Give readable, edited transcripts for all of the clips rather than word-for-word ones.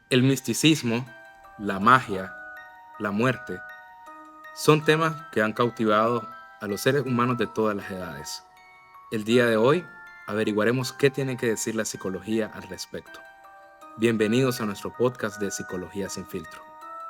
El misticismo, la magia, la muerte, son temas que han cautivado a los seres humanos de todas las edades. El día de hoy averiguaremos qué tiene que decir la psicología al respecto. Bienvenidos a nuestro podcast de Psicología sin filtro.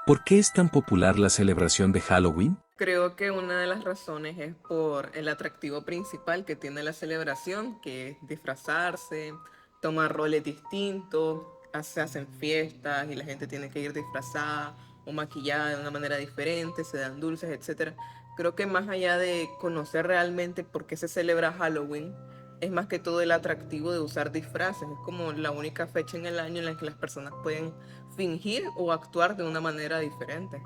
¿Por qué es tan popular la celebración de Halloween? Creo que una de las razones es por el atractivo principal que tiene la celebración, que es disfrazarse, tomar roles distintos, se hacen fiestas y la gente tiene que ir disfrazada o maquillada de una manera diferente, se dan dulces, etc. Creo que más allá de conocer realmente por qué se celebra Halloween, es más que todo el atractivo de usar disfraces. Es como la única fecha en el año en la que las personas pueden fingir o actuar de una manera diferente.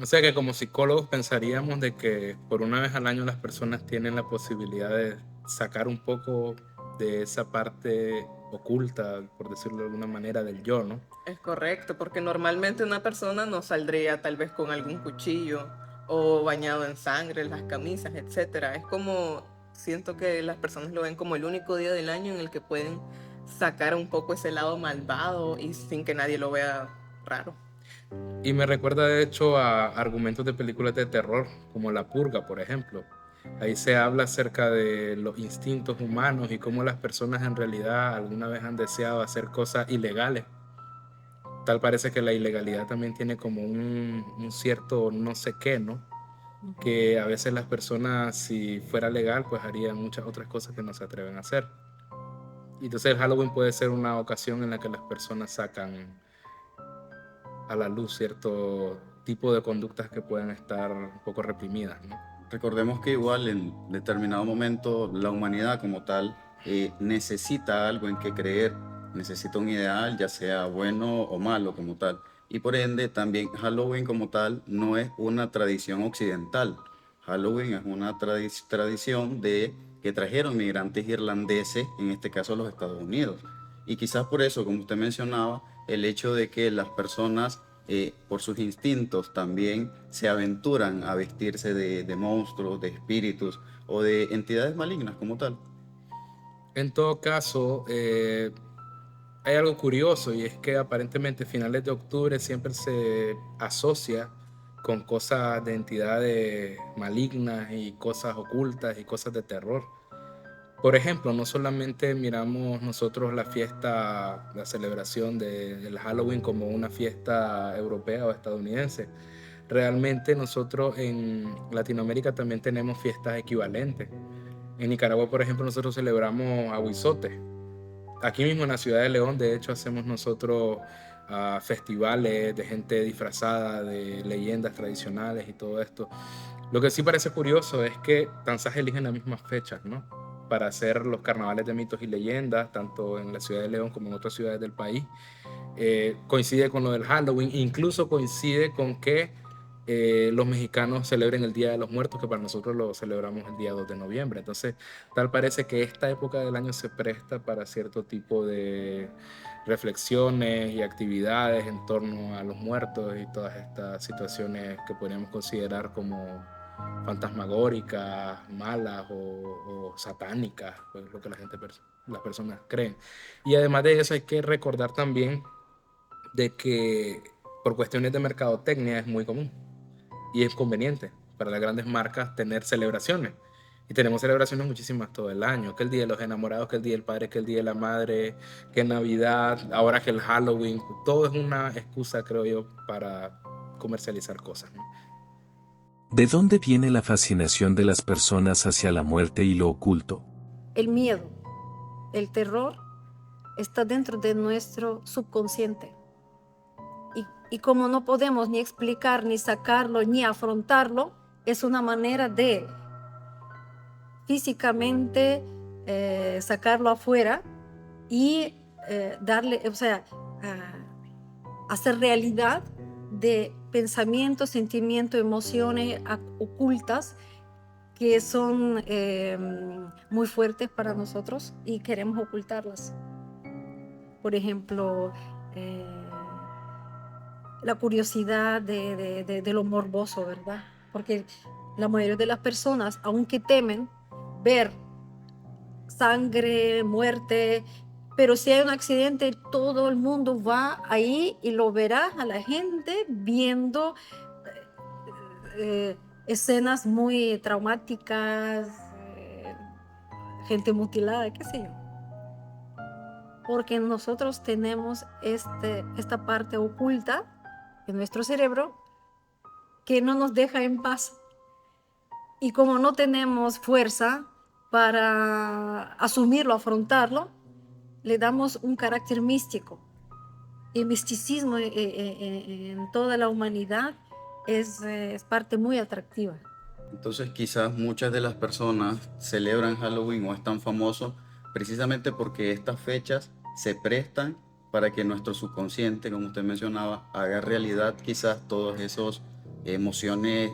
O sea que como psicólogos pensaríamos de que por una vez al año las personas tienen la posibilidad de sacar un poco de esa parte oculta, por decirlo de alguna manera, del yo, ¿no? Es correcto, porque normalmente una persona no saldría tal vez con algún cuchillo o bañado en sangre, las camisas, etcétera. Es como, siento que las personas lo ven como el único día del año en el que pueden sacar un poco ese lado malvado y sin que nadie lo vea raro. Y me recuerda de hecho a argumentos de películas de terror, como La Purga, por ejemplo. Ahí se habla acerca de los instintos humanos y cómo las personas en realidad alguna vez han deseado hacer cosas ilegales. Tal parece que la ilegalidad también tiene como un cierto no sé qué, ¿no? Que a veces las personas, si fuera legal, pues harían muchas otras cosas que no se atreven a hacer. Y entonces el Halloween puede ser una ocasión en la que las personas sacan a la luz cierto tipo de conductas que pueden estar un poco reprimidas, ¿no? Recordemos que igual en determinado momento la humanidad como tal necesita algo en que creer, necesita un ideal, ya sea bueno o malo como tal. Y por ende también Halloween como tal no es una tradición occidental. Halloween es una tradición que trajeron migrantes irlandeses, en este caso los Estados Unidos. Y quizás por eso, como usted mencionaba, el hecho de que las personas por sus instintos también se aventuran a vestirse de monstruos, de espíritus o de entidades malignas como tal. En todo caso, hay algo curioso y es que aparentemente finales de octubre siempre se asocia con cosas de entidades malignas y cosas ocultas y cosas de terror. Por ejemplo, no solamente miramos nosotros la fiesta, la celebración del Halloween como una fiesta europea o estadounidense. Realmente nosotros en Latinoamérica también tenemos fiestas equivalentes. En Nicaragua, por ejemplo, nosotros celebramos Aguizote. Aquí mismo en la ciudad de León, de hecho, hacemos nosotros festivales de gente disfrazada de leyendas tradicionales y todo esto. Lo que sí parece curioso es que Tanzas eligen las mismas fechas, ¿no? Para hacer los carnavales de mitos y leyendas, tanto en la ciudad de León como en otras ciudades del país. Coincide con lo del Halloween, incluso coincide con que los mexicanos celebren el Día de los Muertos, que para nosotros lo celebramos el día 2 de noviembre. Entonces, tal parece que esta época del año se presta para cierto tipo de reflexiones y actividades en torno a los muertos y todas estas situaciones que podríamos considerar como fantasmagóricas, malas o satánicas, pues lo que las personas creen. Y además de eso hay que recordar también de que por cuestiones de mercadotecnia es muy común y es conveniente para las grandes marcas tener celebraciones. Y tenemos celebraciones muchísimas todo el año, que el Día de los Enamorados, que el Día del Padre, que el Día de la Madre, que Navidad, ahora que el Halloween, todo es una excusa, creo yo, para comercializar cosas, ¿no? ¿De dónde viene la fascinación de las personas hacia la muerte y lo oculto? El miedo, el terror está dentro de nuestro subconsciente. Y como no podemos ni explicar, ni sacarlo, ni afrontarlo, es una manera de físicamente sacarlo afuera y darle, o sea, hacer realidad de pensamientos, sentimientos, emociones ocultas que son muy fuertes para nosotros y queremos ocultarlas. Por ejemplo, la curiosidad de lo morboso, ¿verdad? Porque la mayoría de las personas, aunque temen ver sangre, muerte, pero si hay un accidente, todo el mundo va ahí y lo verá a la gente viendo escenas muy traumáticas, gente mutilada, qué sé yo. Porque nosotros tenemos esta parte oculta en nuestro cerebro que no nos deja en paz. Y como no tenemos fuerza para asumirlo, afrontarlo, le damos un carácter místico. El misticismo en toda la humanidad es parte muy atractiva. Entonces quizás muchas de las personas celebran Halloween o es tan famoso precisamente porque estas fechas se prestan para que nuestro subconsciente, como usted mencionaba, haga realidad quizás todas esas emociones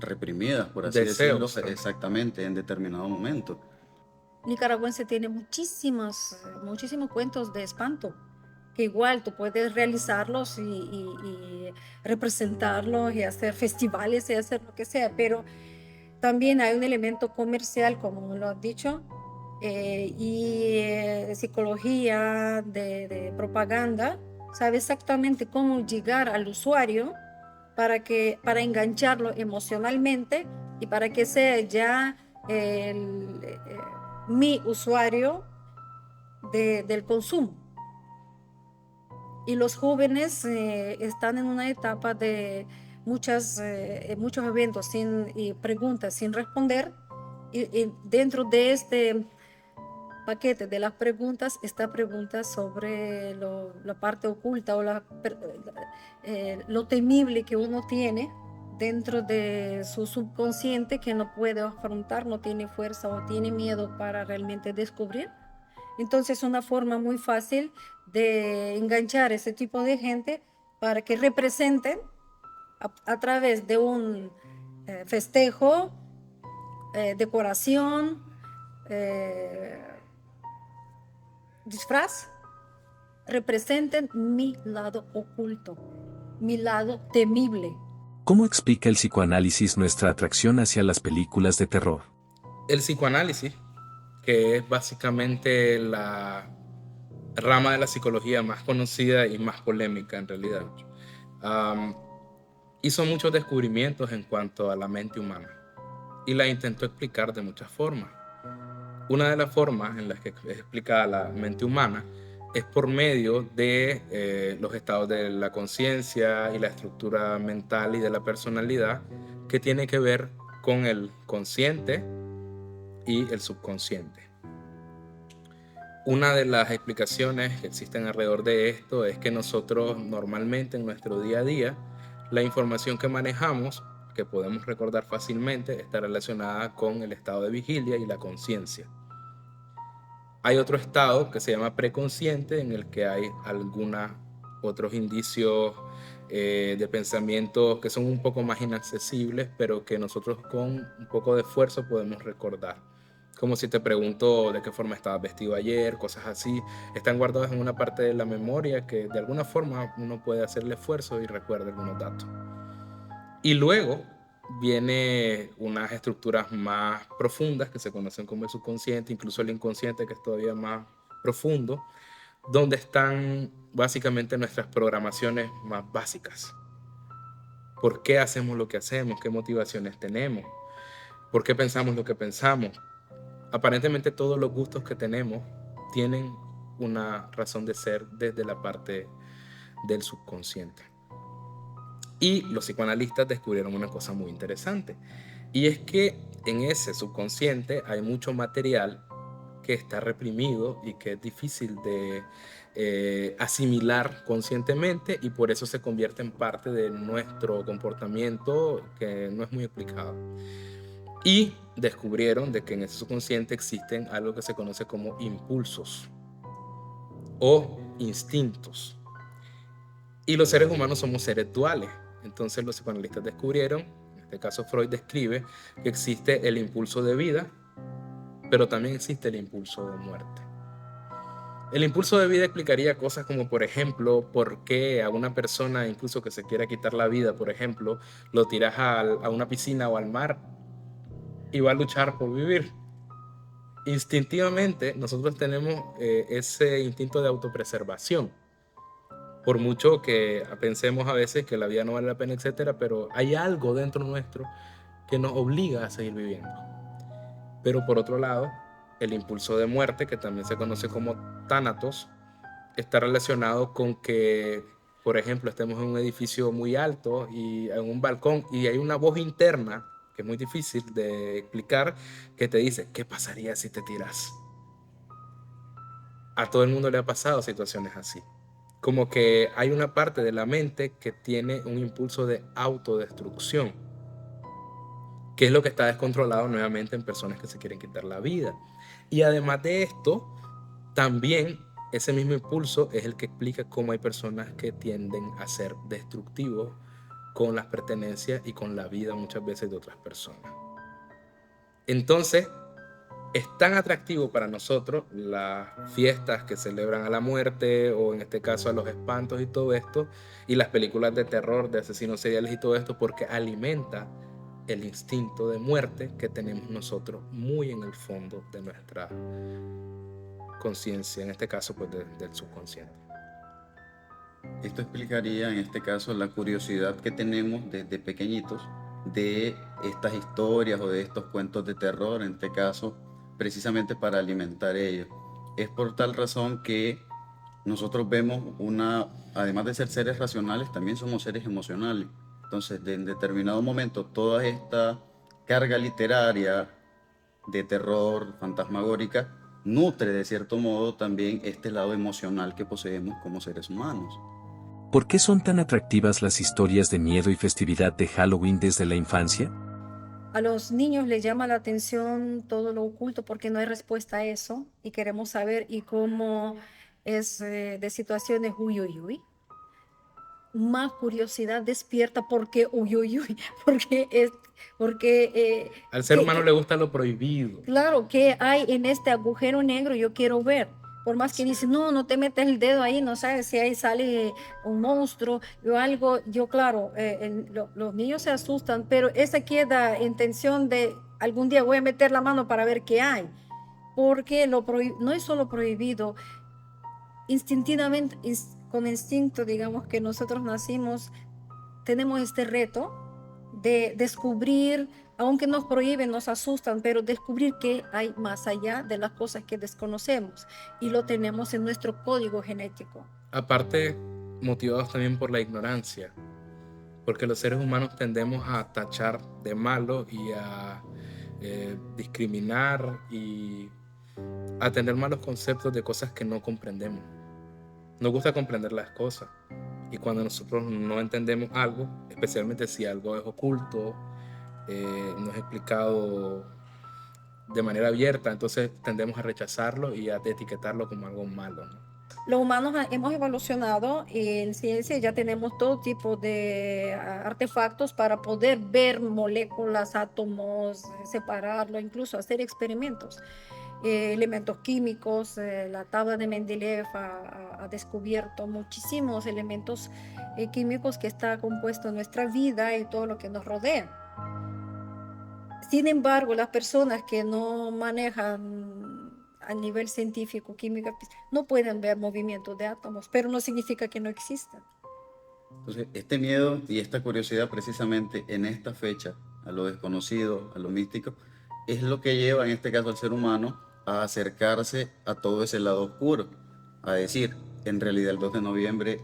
reprimidas, por así decirlo, Deseos también. exactamente en determinado momento. Nicaragüense tiene muchísimos cuentos de espanto, que igual tú puedes realizarlos y representarlos y hacer festivales y hacer lo que sea, pero también hay un elemento comercial, como lo has dicho, de psicología, de propaganda, sabe exactamente cómo llegar al usuario para engancharlo emocionalmente y para que sea ya mi usuario del consumo. Y los jóvenes están en una etapa de muchos eventos y preguntas sin responder. Y dentro de este paquete de las preguntas está preguntas sobre la parte oculta o lo temible que uno tiene dentro de su subconsciente que no puede afrontar, no tiene fuerza o tiene miedo para realmente descubrir. Entonces, una forma muy fácil de enganchar ese tipo de gente para que representen a través de un festejo, decoración, disfraz, representen mi lado oculto, mi lado temible. ¿Cómo explica el psicoanálisis nuestra atracción hacia las películas de terror? El psicoanálisis, que es básicamente la rama de la psicología más conocida y más polémica en realidad, hizo muchos descubrimientos en cuanto a la mente humana y la intentó explicar de muchas formas. Una de las formas en las que es explicada la mente humana es por medio de los estados de la conciencia y la estructura mental y de la personalidad, que tiene que ver con el consciente y el subconsciente. Una de las explicaciones que existen alrededor de esto es que nosotros normalmente en nuestro día a día, la información que manejamos, que podemos recordar fácilmente, está relacionada con el estado de vigilia y la conciencia. Hay otro estado que se llama preconsciente, en el que hay algunos otros indicios de pensamientos que son un poco más inaccesibles, pero que nosotros con un poco de esfuerzo podemos recordar. Como si te pregunto de qué forma estabas vestido ayer, cosas así. Están guardadas en una parte de la memoria que de alguna forma uno puede hacerle esfuerzo y recuerda algunos datos. Y luego viene unas estructuras más profundas que se conocen como el subconsciente, incluso el inconsciente, que es todavía más profundo, donde están básicamente nuestras programaciones más básicas. ¿Por qué hacemos lo que hacemos? ¿Qué motivaciones tenemos? ¿Por qué pensamos lo que pensamos? Aparentemente todos los gustos que tenemos tienen una razón de ser desde la parte del subconsciente. Y los psicoanalistas descubrieron una cosa muy interesante, y es que en ese subconsciente hay mucho material que está reprimido y que es difícil de asimilar conscientemente, y por eso se convierte en parte de nuestro comportamiento que no es muy explicado. Y descubrieron de que en ese subconsciente existen algo que se conoce como impulsos o instintos. Y los seres humanos somos seres duales. Entonces los psicoanalistas descubrieron, en este caso Freud describe, que existe el impulso de vida, pero también existe el impulso de muerte. El impulso de vida explicaría cosas como, por ejemplo, por qué a una persona, incluso que se quiera quitar la vida, por ejemplo, lo tiras a una piscina o al mar y va a luchar por vivir. instintivamente nosotros tenemos ese instinto de autopreservación. Por mucho que pensemos a veces que la vida no vale la pena, etcétera, pero hay algo dentro nuestro que nos obliga a seguir viviendo. Pero por otro lado, el impulso de muerte, que también se conoce como tánatos, está relacionado con que, por ejemplo, estemos en un edificio muy alto y en un balcón y hay una voz interna, que es muy difícil de explicar, que te dice, ¿qué pasaría si te tiras? A todo el mundo le ha pasado situaciones así. Como que hay una parte de la mente que tiene un impulso de autodestrucción, que es lo que está descontrolado nuevamente en personas que se quieren quitar la vida. Y además de esto, también ese mismo impulso es el que explica cómo hay personas que tienden a ser destructivos con las pertenencias y con la vida muchas veces de otras personas. Entonces, es tan atractivo para nosotros las fiestas que celebran a la muerte, o en este caso a los espantos y todo esto, y las películas de terror, de asesinos seriales y todo esto, porque alimenta el instinto de muerte que tenemos nosotros muy en el fondo de nuestra conciencia, en este caso pues del subconsciente. Esto explicaría en este caso la curiosidad que tenemos desde pequeñitos de estas historias o de estos cuentos de terror, en este caso, precisamente para alimentar ellos. Es por tal razón que nosotros vemos además de ser seres racionales, también somos seres emocionales. Entonces, en determinado momento, toda esta carga literaria de terror fantasmagórica nutre de cierto modo también este lado emocional que poseemos como seres humanos. ¿Por qué son tan atractivas las historias de miedo y festividad de Halloween desde la infancia? A los niños les llama la atención todo lo oculto porque no hay respuesta a eso y queremos saber y cómo es de situaciones uy, uy, uy. Más curiosidad despierta porque uy, uy, uy, porque al ser humano le gusta lo prohibido. Claro, ¿qué hay en este agujero negro? Yo quiero ver. Por más que dicen, no, no te metes el dedo ahí, no sabes si ahí sale un monstruo o algo. Yo, claro, los niños se asustan, pero esa queda intención de algún día voy a meter la mano para ver qué hay. Porque no es solo prohibido, instintivamente, con instinto, digamos que nosotros nacimos, tenemos este reto de descubrir, aunque nos prohíben, nos asustan, pero descubrir qué hay más allá de las cosas que desconocemos y lo tenemos en nuestro código genético. Aparte, motivados también por la ignorancia, porque los seres humanos tendemos a tachar de malo y a discriminar y a tener malos conceptos de cosas que no comprendemos. Nos gusta comprender las cosas. Y cuando nosotros no entendemos algo, especialmente si algo es oculto, no es explicado de manera abierta, entonces tendemos a rechazarlo y a etiquetarlo como algo malo, ¿no? Los humanos hemos evolucionado y en ciencia ya tenemos todo tipo de artefactos para poder ver moléculas, átomos, separarlo, incluso hacer experimentos. Elementos químicos, la tabla de Mendeleev ha descubierto muchísimos elementos químicos que está compuesto en nuestra vida y todo lo que nos rodea. Sin embargo, las personas que no manejan a nivel científico, química, no pueden ver movimientos de átomos, pero no significa que no existan. Entonces, este miedo y esta curiosidad precisamente en esta fecha, a lo desconocido, a lo místico, es lo que lleva en este caso al ser humano a acercarse a todo ese lado oscuro, a decir, en realidad el 2 de noviembre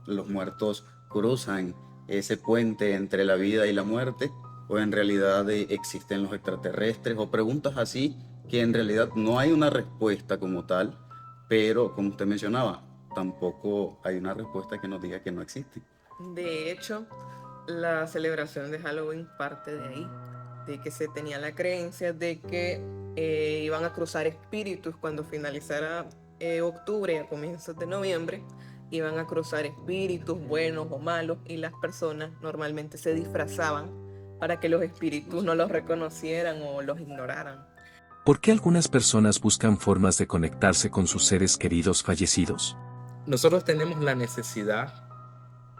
los muertos cruzan ese puente entre la vida y la muerte, o en realidad existen los extraterrestres, o preguntas así que en realidad no hay una respuesta como tal, pero como usted mencionaba, tampoco hay una respuesta que nos diga que no existe. De hecho, la celebración de Halloween parte de ahí, de que se tenía la creencia de que iban a cruzar espíritus cuando finalizara octubre, a comienzos de noviembre, iban a cruzar espíritus buenos o malos, y las personas normalmente se disfrazaban para que los espíritus no los reconocieran o los ignoraran. ¿Por qué algunas personas buscan formas de conectarse con sus seres queridos fallecidos? Nosotros tenemos la necesidad,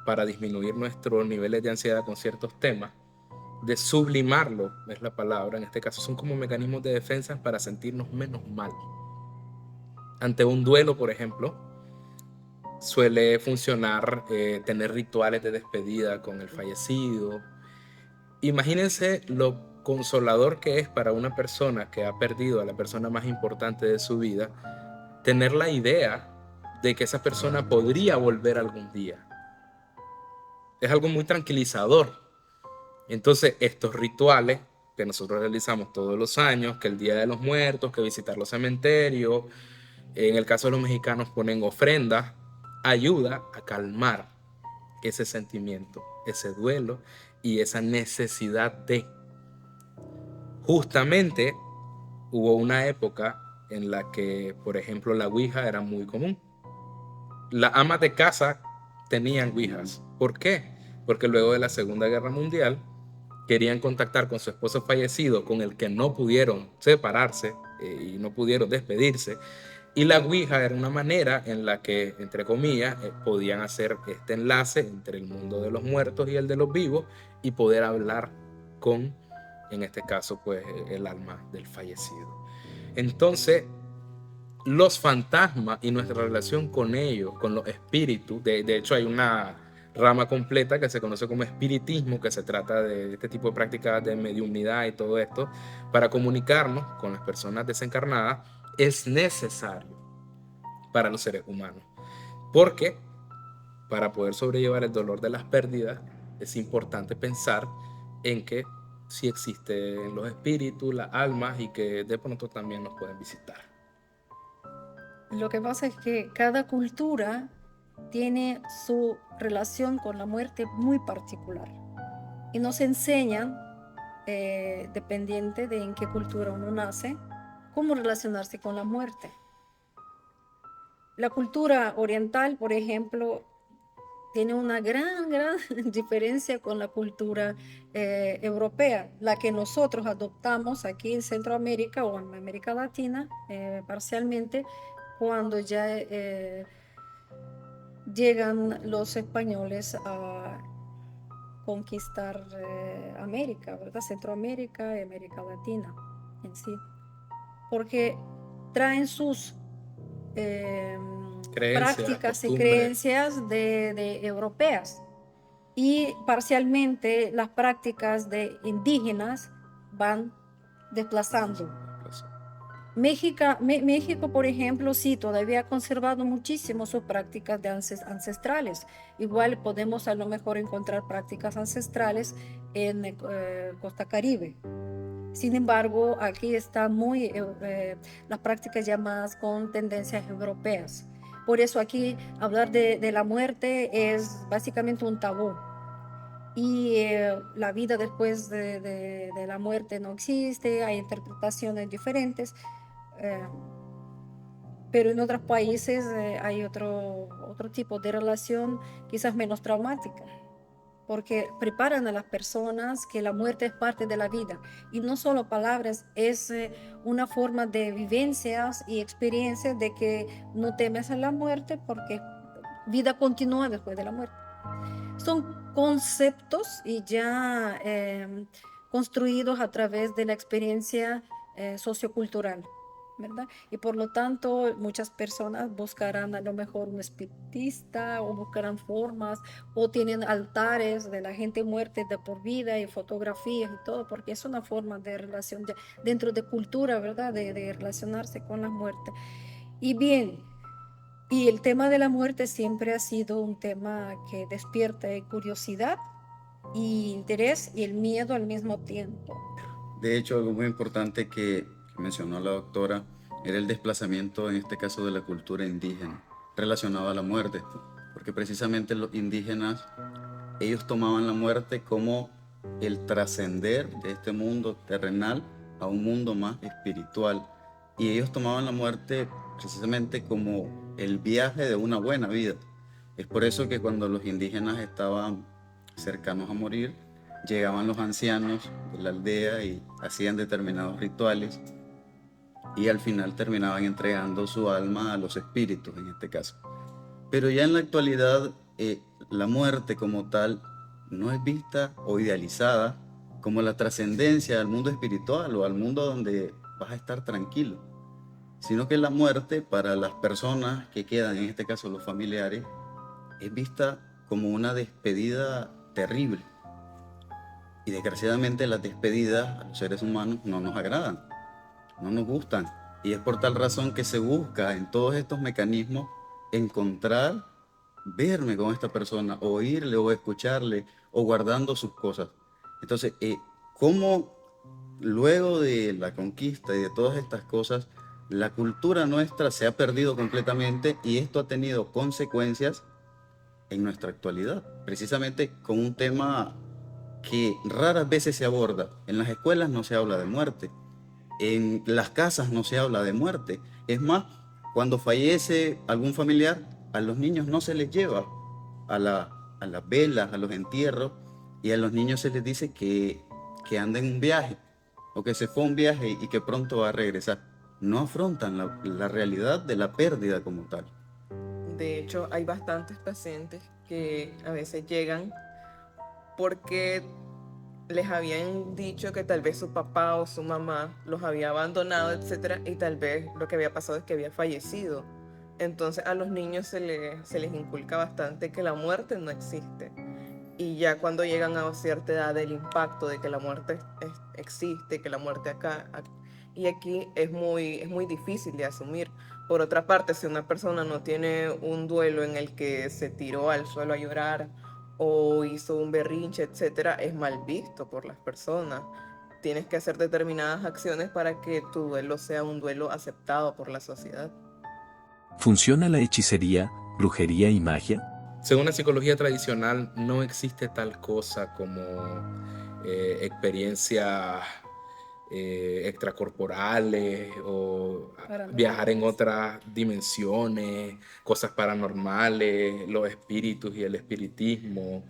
para disminuir nuestros niveles de ansiedad con ciertos temas, de sublimarlo, es la palabra, en este caso son como mecanismos de defensa para sentirnos menos mal. Ante un duelo, por ejemplo, suele funcionar tener rituales de despedida con el fallecido. Imagínense lo consolador que es para una persona que ha perdido a la persona más importante de su vida, tener la idea de que esa persona podría volver algún día. Es algo muy tranquilizador. Entonces, estos rituales que nosotros realizamos todos los años, que el Día de los Muertos, que visitar los cementerios, en el caso de los mexicanos ponen ofrendas, ayuda a calmar ese sentimiento, ese duelo y esa necesidad de. Justamente hubo una época en la que, por ejemplo, la ouija era muy común. Las amas de casa tenían ouijas. ¿Por qué? Porque luego de la Segunda Guerra Mundial querían contactar con su esposo fallecido, con el que no pudieron separarse y no pudieron despedirse. Y la ouija era una manera en la que, entre comillas, podían hacer este enlace entre el mundo de los muertos y el de los vivos y poder hablar con, en este caso, pues el alma del fallecido. Entonces, los fantasmas y nuestra relación con ellos, con los espíritus, de hecho hay una rama completa que se conoce como espiritismo, que se trata de este tipo de prácticas de mediumnidad y todo esto, para comunicarnos con las personas desencarnadas, es necesario para los seres humanos. Porque para poder sobrellevar el dolor de las pérdidas, es importante pensar en que sí existen los espíritus, las almas y que de pronto también nos pueden visitar. Lo que pasa es que cada cultura tiene su relación con la muerte muy particular y nos enseñan, dependiente de en qué cultura uno nace, cómo relacionarse con la muerte. La cultura oriental, por ejemplo, tiene una gran diferencia con la cultura europea, la que nosotros adoptamos aquí en Centroamérica o en América Latina, parcialmente, cuando ya llegan los españoles a conquistar América, ¿verdad? Centroamérica y América Latina en sí, porque traen sus prácticas y creencias de europeas y parcialmente las prácticas de indígenas van desplazando. México, por ejemplo, sí, todavía ha conservado muchísimo sus prácticas de ancestrales. Igual podemos a lo mejor encontrar prácticas ancestrales en Costa Caribe. Sin embargo, aquí están muy las prácticas ya más con tendencias europeas. Por eso aquí hablar de la muerte es básicamente un tabú. Y la vida después de la muerte no existe, hay interpretaciones diferentes. Pero en otros países hay otro tipo de relación quizás menos traumática, porque preparan a las personas que la muerte es parte de la vida y no solo palabras, es una forma de vivencias y experiencias de que no temes a la muerte porque vida continúa después de la muerte. Son conceptos y ya construidos a través de la experiencia sociocultural, ¿verdad? Y por lo tanto muchas personas buscarán a lo mejor un espiritista o buscarán formas o tienen altares de la gente muerta de por vida y fotografías y todo, porque es una forma de relación dentro de cultura, ¿verdad? De relacionarse con la muerte. Y bien, y el tema de la muerte siempre ha sido un tema que despierta curiosidad y interés y el miedo al mismo tiempo. De hecho, algo muy importante que mencionó la doctora era el desplazamiento, en este caso de la cultura indígena, relacionado a la muerte, porque precisamente los indígenas, ellos tomaban la muerte como el trascender de este mundo terrenal a un mundo más espiritual, y ellos tomaban la muerte precisamente como el viaje de una buena vida. Es por eso que cuando los indígenas estaban cercanos a morir, llegaban los ancianos de la aldea y hacían determinados rituales y al final terminaban entregando su alma a los espíritus en este caso. Pero ya en la actualidad la muerte como tal no es vista o idealizada como la trascendencia al mundo espiritual o al mundo donde vas a estar tranquilo, sino que la muerte para las personas que quedan, en este caso los familiares, es vista como una despedida terrible. Y desgraciadamente las despedidas a los seres humanos no nos agradan, no nos gustan. Y es por tal razón que se busca en todos estos mecanismos encontrar, verme con esta persona, oírle o escucharle o guardando sus cosas. Entonces, ¿cómo luego de la conquista y de todas estas cosas, la cultura nuestra se ha perdido completamente y esto ha tenido consecuencias en nuestra actualidad? Precisamente con un tema que raras veces se aborda. En las escuelas no se habla de muerte, en las casas no se habla de muerte. Es más, cuando fallece algún familiar, a los niños no se les lleva a las velas, a los entierros, y a los niños se les dice que anden en un viaje o que se fue a un viaje y que pronto va a regresar. No afrontan la realidad de la pérdida como tal. De hecho, hay bastantes pacientes que a veces llegan porque les habían dicho que tal vez su papá o su mamá los había abandonado, etcétera, y tal vez lo que había pasado es que había fallecido. Entonces a los niños se les inculca bastante que la muerte no existe. Y ya cuando llegan a cierta edad, el impacto de que la muerte existe, que la muerte y aquí es muy difícil de asumir. Por otra parte, si una persona no tiene un duelo en el que se tiró al suelo a llorar o hizo un berrinche, etcétera, es mal visto por las personas. Tienes que hacer determinadas acciones para que tu duelo sea un duelo aceptado por la sociedad. ¿Funciona la hechicería, brujería y magia? Según la psicología tradicional, no existe tal cosa como experiencias extracorporales o viajar en otras dimensiones, cosas paranormales, los espíritus y el espiritismo,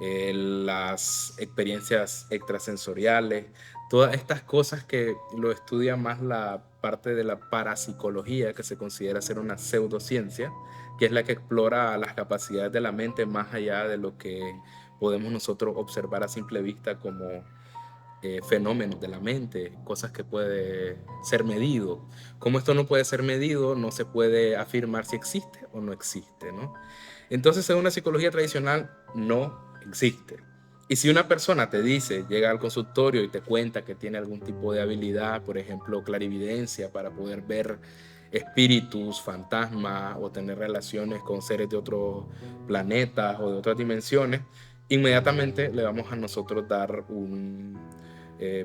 las experiencias extrasensoriales, todas estas cosas que lo estudia más la parte de la parapsicología, que se considera ser una pseudociencia, que es la que explora las capacidades de la mente más allá de lo que podemos nosotros observar a simple vista como fenómenos de la mente, cosas que puede ser medido. Como esto no puede ser medido, no se puede afirmar si existe o no existe, ¿no? Entonces, según la psicología tradicional, no existe. Y si una persona te dice, llega al consultorio y te cuenta que tiene algún tipo de habilidad, por ejemplo, clarividencia, para poder ver espíritus, fantasmas o tener relaciones con seres de otros planetas o de otras dimensiones, inmediatamente le vamos a nosotros dar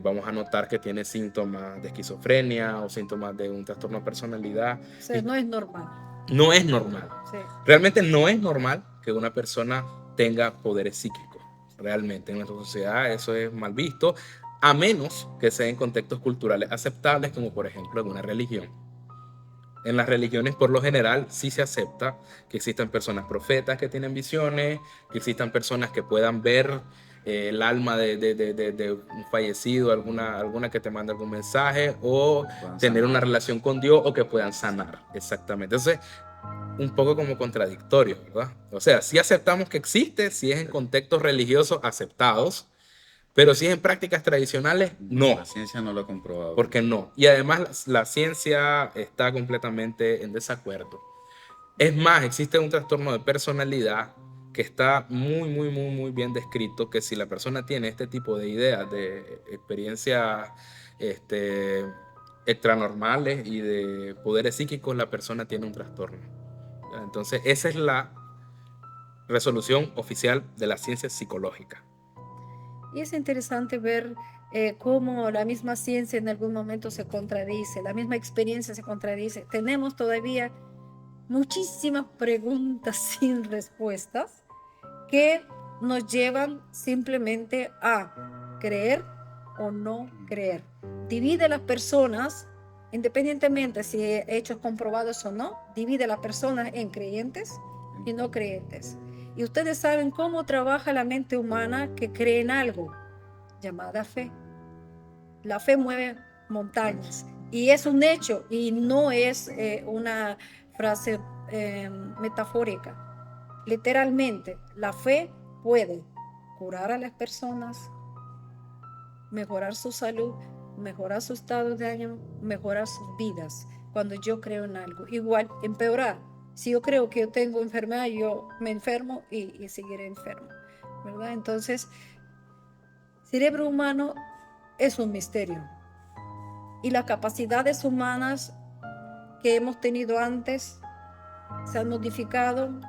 vamos a notar que tiene síntomas de esquizofrenia o síntomas de un trastorno de personalidad. O sea, no es normal. No es normal. Sí. Realmente no es normal que una persona tenga poderes psíquicos. Realmente en nuestra sociedad eso es mal visto, a menos que sea en contextos culturales aceptables, como por ejemplo en una religión. En las religiones por lo general sí se acepta que existan personas profetas que tienen visiones, que existan personas que puedan ver el alma de un fallecido, alguna que te manda algún mensaje, o tener una relación con Dios, o que puedan sanar. Exactamente. Entonces, un poco como contradictorio, ¿verdad? O sea, sí aceptamos que existe, si es en contextos religiosos aceptados, pero si es en prácticas tradicionales, no. La ciencia no lo ha comprobado. Porque no. Y además la ciencia está completamente en desacuerdo. Es más, existe un trastorno de personalidad que está muy bien descrito, que si la persona tiene este tipo de ideas, de experiencias extranormales y de poderes psíquicos, la persona tiene un trastorno. Entonces, esa es la resolución oficial de la ciencia psicológica. Y es interesante ver cómo la misma ciencia en algún momento se contradice, la misma experiencia se contradice. Tenemos todavía muchísimas preguntas sin respuestas que nos llevan simplemente a creer o no creer. Divide a las personas, independientemente si hechos comprobados o no, divide a las personas en creyentes y no creyentes. Y ustedes saben cómo trabaja la mente humana que cree en algo, llamada fe. La fe mueve montañas y es un hecho y no es una frase metafórica. Literalmente, la fe puede curar a las personas, mejorar su salud, mejorar su estado de ánimo, mejorar sus vidas. Cuando yo creo en algo, igual empeorar. Si yo creo que yo tengo enfermedad, yo me enfermo y seguiré enfermo, ¿verdad? Entonces, cerebro humano es un misterio y las capacidades humanas que hemos tenido antes se han modificado.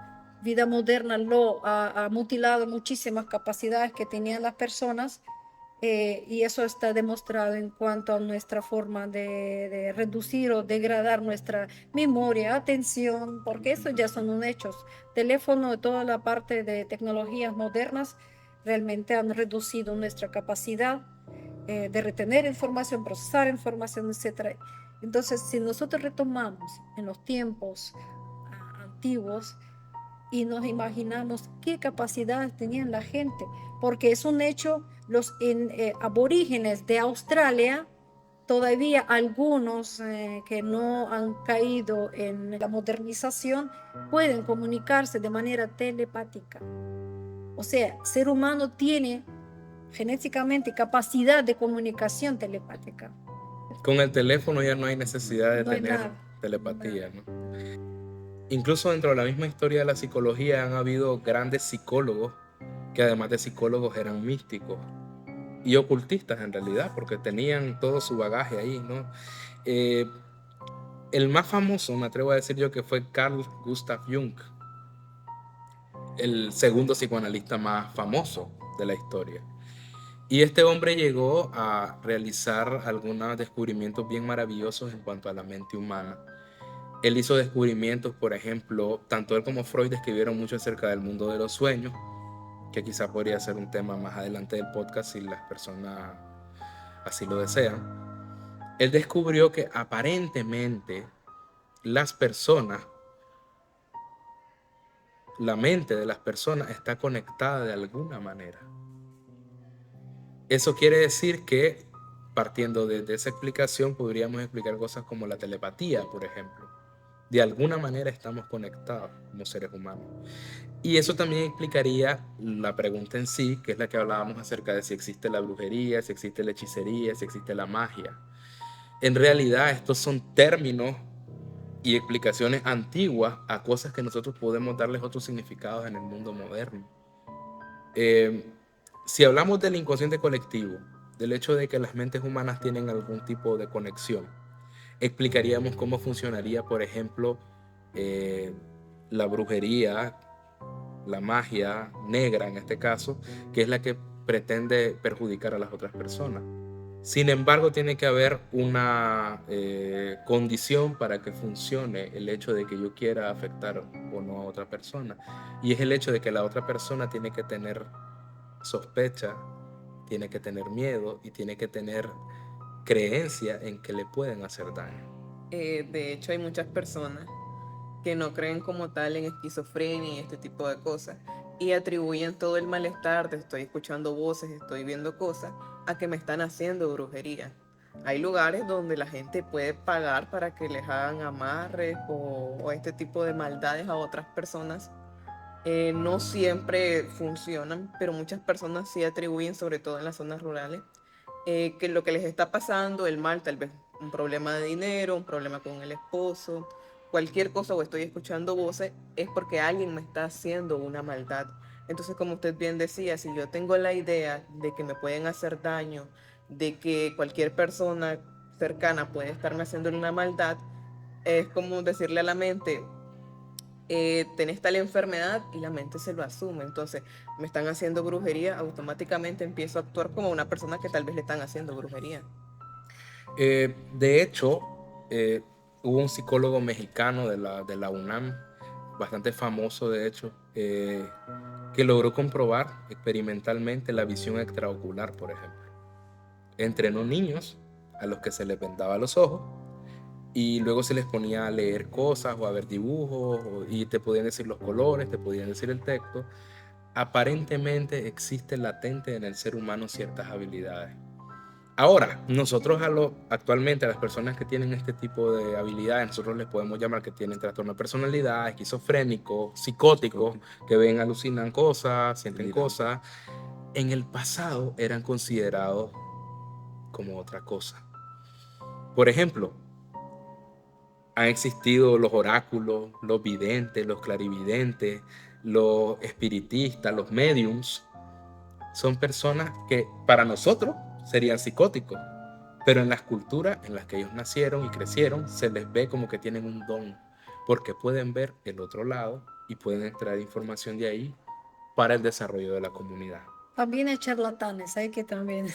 Vida moderna ha mutilado muchísimas capacidades que tenían las personas, y eso está demostrado en cuanto a nuestra forma de reducir o degradar nuestra memoria, atención, porque eso ya son un hechos. Teléfono, toda la parte de tecnologías modernas realmente han reducido nuestra capacidad de retener información, procesar información, etc. Entonces, si nosotros retomamos en los tiempos antiguos y nos imaginamos qué capacidades tenían la gente, porque es un hecho, los aborígenes de Australia, todavía algunos que no han caído en la modernización, pueden comunicarse de manera telepática. O sea, el ser humano tiene genéticamente capacidad de comunicación telepática. Con el teléfono ya no hay necesidad de No hay tener nada, telepatía, ¿no? Incluso dentro de la misma historia de la psicología han habido grandes psicólogos que además de psicólogos eran místicos y ocultistas en realidad, porque tenían todo su bagaje ahí, ¿no? El más famoso, me atrevo a decir yo, que fue Carl Gustav Jung, el segundo psicoanalista más famoso de la historia. Y este hombre llegó a realizar algunos descubrimientos bien maravillosos en cuanto a la mente humana. Él hizo descubrimientos, por ejemplo, tanto él como Freud escribieron mucho acerca del mundo de los sueños, que quizá podría ser un tema más adelante del podcast si las personas así lo desean. Él descubrió que aparentemente las personas, la mente de las personas está conectada de alguna manera. Eso quiere decir que, partiendo de esa explicación, podríamos explicar cosas como la telepatía, por ejemplo. De alguna manera estamos conectados como seres humanos. Y eso también explicaría la pregunta en sí, que es la que hablábamos acerca de si existe la brujería, si existe la hechicería, si existe la magia. En realidad, estos son términos y explicaciones antiguas a cosas que nosotros podemos darles otros significados en el mundo moderno. Si hablamos del inconsciente colectivo, del hecho de que las mentes humanas tienen algún tipo de conexión, explicaríamos cómo funcionaría, por ejemplo, la brujería, la magia negra en este caso, que es la que pretende perjudicar a las otras personas. Sin embargo, tiene que haber una condición para que funcione el hecho de que yo quiera afectar o no a otra persona. Y es el hecho de que la otra persona tiene que tener sospecha, tiene que tener miedo y tiene que tener creencia en que le pueden hacer daño. De hecho, hay muchas personas que no creen como tal en esquizofrenia y este tipo de cosas y atribuyen todo el malestar de estoy escuchando voces, estoy viendo cosas, a que me están haciendo brujería. Hay lugares donde la gente puede pagar para que les hagan amarres o este tipo de maldades a otras personas. No siempre funcionan, pero muchas personas sí atribuyen, sobre todo en las zonas rurales, que lo que les está pasando, el mal, tal vez un problema de dinero, un problema con el esposo, cualquier cosa, o estoy escuchando voces, es porque alguien me está haciendo una maldad. Entonces, como usted bien decía, si yo tengo la idea de que me pueden hacer daño, de que cualquier persona cercana puede estarme haciendo una maldad, es como decirle a la mente, tenés tal enfermedad, y la mente se lo asume. Entonces, me están haciendo brujería, automáticamente empiezo a actuar como una persona que tal vez le están haciendo brujería. De hecho, hubo un psicólogo mexicano de la UNAM, bastante famoso de hecho, que logró comprobar experimentalmente la visión extraocular, por ejemplo. Entrenó niños a los que se les vendaba los ojos y luego se les ponía a leer cosas o a ver dibujos y te podían decir los colores, te podían decir el texto. Aparentemente existe latente en el ser humano ciertas habilidades. Ahora, nosotros actualmente a las personas que tienen este tipo de habilidades, nosotros les podemos llamar que tienen trastorno de personalidad, esquizofrénico, psicótico, que ven, alucinan cosas, sienten cosas. En el pasado eran considerados como otra cosa. Por ejemplo, han existido los oráculos, los videntes, los clarividentes, los espiritistas, los mediums. Son personas que para nosotros serían psicóticos, pero en las culturas en las que ellos nacieron y crecieron se les ve como que tienen un don, porque pueden ver el otro lado y pueden extraer información de ahí para el desarrollo de la comunidad. También hay charlatanes, hay que también.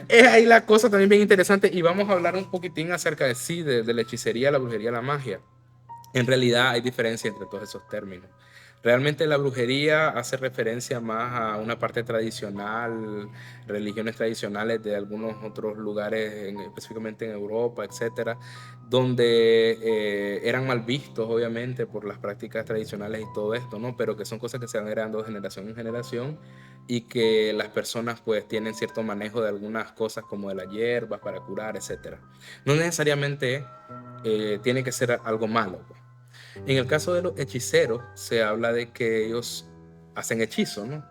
Es ahí la cosa también bien interesante, y vamos a hablar un poquitín acerca de la hechicería, la brujería, la magia. En realidad hay diferencia entre todos esos términos. Realmente la brujería hace referencia más a una parte tradicional, religiones tradicionales de algunos otros lugares, específicamente en Europa, etcétera, donde eran mal vistos, obviamente, por las prácticas tradicionales y todo esto, ¿no? Pero que son cosas que se van heredando de generación en generación, y que las personas pues tienen cierto manejo de algunas cosas como de las hierbas para curar, etcétera. No necesariamente tiene que ser algo malo, pues. En el caso de los hechiceros, se habla de que ellos hacen hechizos, ¿no?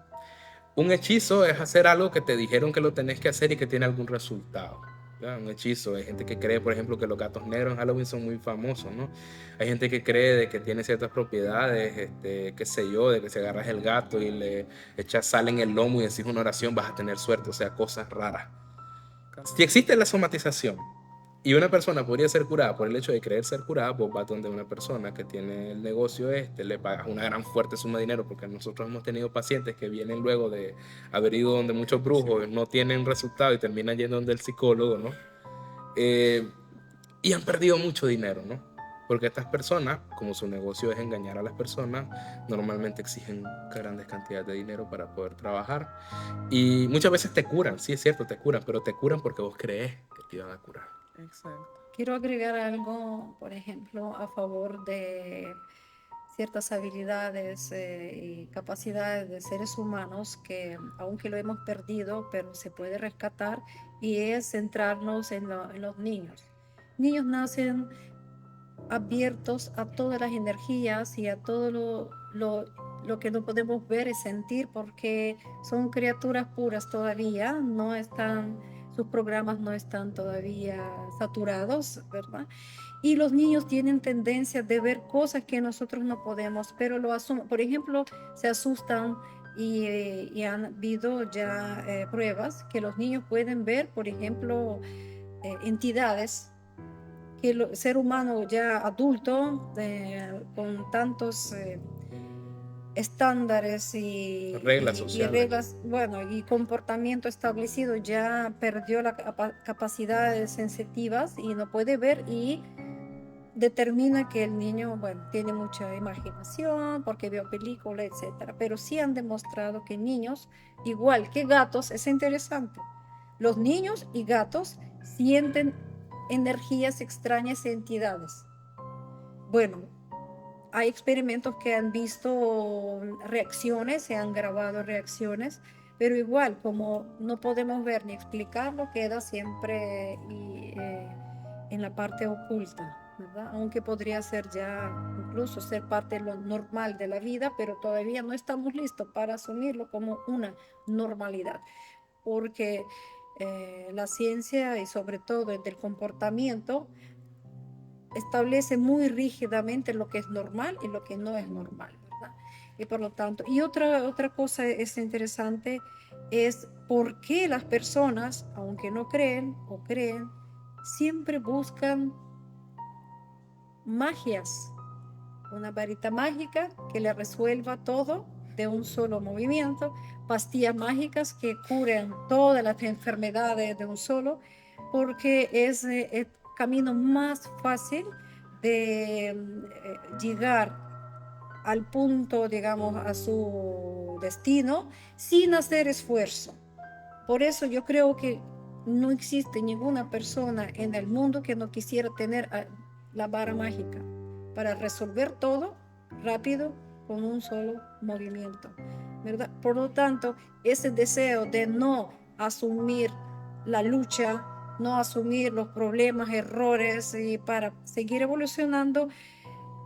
Un hechizo es hacer algo que te dijeron que lo tenés que hacer y que tiene algún resultado, ¿verdad? Un hechizo. Hay gente que cree, por ejemplo, que los gatos negros en Halloween son muy famosos, ¿no? Hay gente que cree de que tiene ciertas propiedades, qué sé yo, de que si agarras el gato y le echas sal en el lomo y decís una oración vas a tener suerte, o sea, cosas raras. Si existe la somatización y una persona podría ser curada por el hecho de creer ser curada, vos vas donde una persona que tiene el negocio le pagas una gran fuerte suma de dinero, porque nosotros hemos tenido pacientes que vienen luego de haber ido donde muchos brujos, no tienen resultado y terminan yendo donde el psicólogo, ¿no? Y han perdido mucho dinero, ¿no? Porque estas personas, como su negocio es engañar a las personas, normalmente exigen grandes cantidades de dinero para poder trabajar. Y muchas veces te curan, sí es cierto, te curan, pero te curan porque vos crees que te iban a curar. Exacto. Quiero agregar algo, por ejemplo, a favor de ciertas habilidades y capacidades de seres humanos que, aunque lo hemos perdido, pero se puede rescatar, y es centrarnos en los niños. Niños nacen abiertos a todas las energías y a todo lo que no podemos ver y sentir, porque son criaturas puras todavía, no están, sus programas no están todavía saturados, ¿verdad? Y los niños tienen tendencia de ver cosas que nosotros no podemos, pero lo asumen. Por ejemplo, se asustan y han habido ya pruebas que los niños pueden ver, por ejemplo, entidades que el ser humano ya adulto, con tantos estándares Reglas sociales. reglas, bueno, y comportamiento establecido, ya perdió la capacidades sensitivas y no puede ver, y determina que el niño, bueno, tiene mucha imaginación porque vio películas, etcétera. Pero sí han demostrado que niños, igual que gatos, es interesante. Los niños y gatos sienten energías extrañas y entidades. Bueno, hay experimentos que han visto reacciones, se han grabado reacciones, pero igual, como no podemos ver ni explicarlo, queda siempre en la parte oculta, ¿verdad? Aunque podría ser ya, incluso ser parte de lo normal de la vida, pero todavía no estamos listos para asumirlo como una normalidad, porque la ciencia, y sobre todo el del comportamiento, establece muy rígidamente lo que es normal y lo que no es normal, ¿verdad? Y por lo tanto, y otra cosa es interesante, es por qué las personas, aunque no creen o creen, siempre buscan magias, una varita mágica que le resuelva todo de un solo movimiento, pastillas mágicas que curen todas las enfermedades de un solo, porque es el camino más fácil de llegar al punto, digamos, a su destino sin hacer esfuerzo. Por eso yo creo que no existe ninguna persona en el mundo que no quisiera tener la vara mágica para resolver todo rápido con un solo movimiento, ¿verdad? Por lo tanto, ese deseo de no asumir la lucha, no asumir los problemas, errores, y para seguir evolucionando,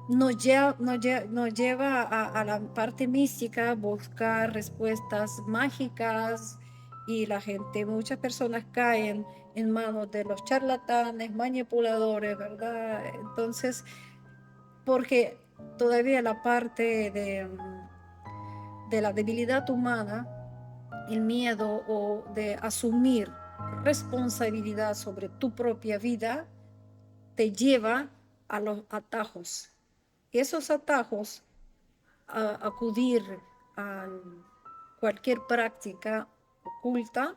nos lleva a la parte mística, buscar respuestas mágicas y la gente, muchas personas caen en manos de los charlatanes, manipuladores, ¿verdad? Entonces, porque todavía la parte de la debilidad humana, el miedo o de asumir responsabilidad sobre tu propia vida, te lleva a los atajos. Esos atajos, a acudir a cualquier práctica oculta,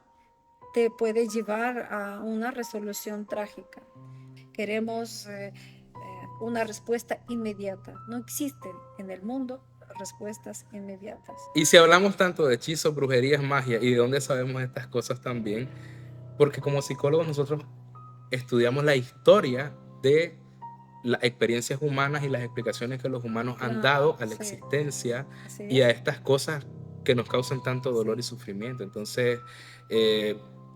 te puede llevar a una resolución trágica. Queremos una respuesta inmediata. No existen en el mundo respuestas inmediatas. Y si hablamos tanto de hechizos, brujerías, magia, ¿y de dónde sabemos estas cosas también? Porque como psicólogos nosotros estudiamos la historia de las experiencias humanas y las explicaciones que los humanos han dado a la existencia y a estas cosas que nos causan tanto dolor y sufrimiento. Entonces,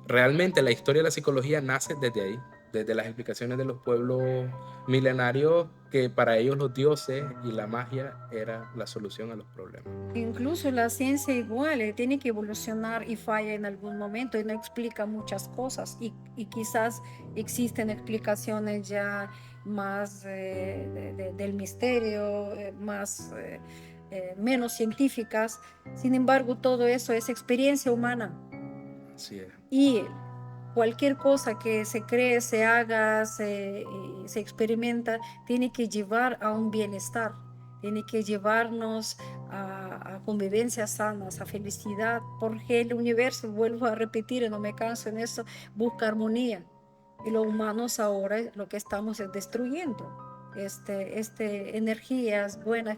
realmente la historia de la psicología nace desde ahí, desde las explicaciones de los pueblos milenarios, que para ellos los dioses y la magia era la solución a los problemas. Incluso la ciencia igual tiene que evolucionar y falla en algún momento y no explica muchas cosas y quizás existen explicaciones ya más del misterio, menos científicas. Sin embargo, todo eso es experiencia humana. Así es. Y cualquier cosa que se cree, se haga, se experimenta, tiene que llevar a un bienestar, tiene que llevarnos a convivencias sanas, a felicidad, porque el universo, vuelvo a repetir, no me canso en eso, busca armonía. Y los humanos ahora lo que estamos es destruyendo energías buenas,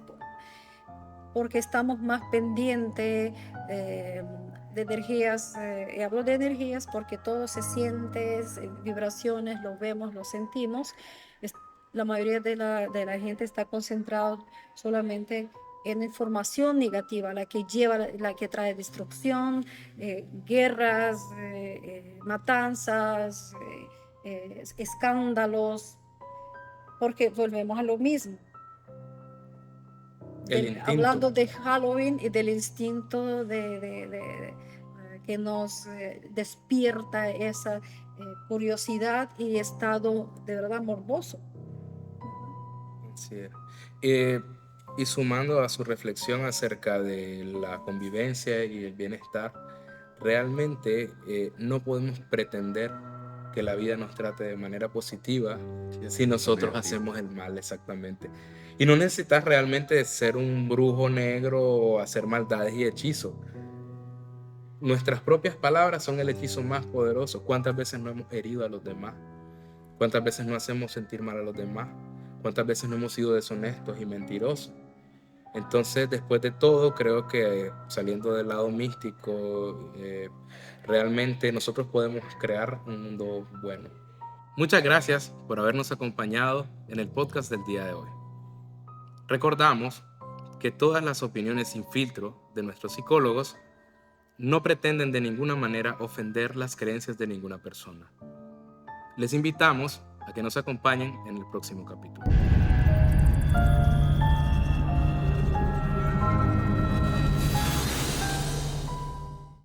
porque estamos más pendientes de energías, y hablo de energías porque todo se siente, vibraciones, lo vemos, lo sentimos. La mayoría de la gente está concentrada solamente en información negativa, la que trae destrucción, guerras, matanzas, escándalos, porque volvemos a lo mismo. Hablando de Halloween y del instinto que nos despierta esa curiosidad y estado de verdad morboso. Así es. Y sumando a su reflexión acerca de la convivencia y el bienestar, realmente no podemos pretender que la vida nos trate de manera positiva si nosotros hacemos el mal, exactamente. Y no necesitas realmente ser un brujo negro o hacer maldades y hechizos. Nuestras propias palabras son el hechizo más poderoso. ¿Cuántas veces no hemos herido a los demás? ¿Cuántas veces no hacemos sentir mal a los demás? ¿Cuántas veces no hemos sido deshonestos y mentirosos? Entonces, después de todo, creo que saliendo del lado místico, realmente nosotros podemos crear un mundo bueno. Muchas gracias por habernos acompañado en el podcast del día de hoy. Recordamos que todas las opiniones sin filtro de nuestros psicólogos no pretenden de ninguna manera ofender las creencias de ninguna persona. Les invitamos a que nos acompañen en el próximo capítulo.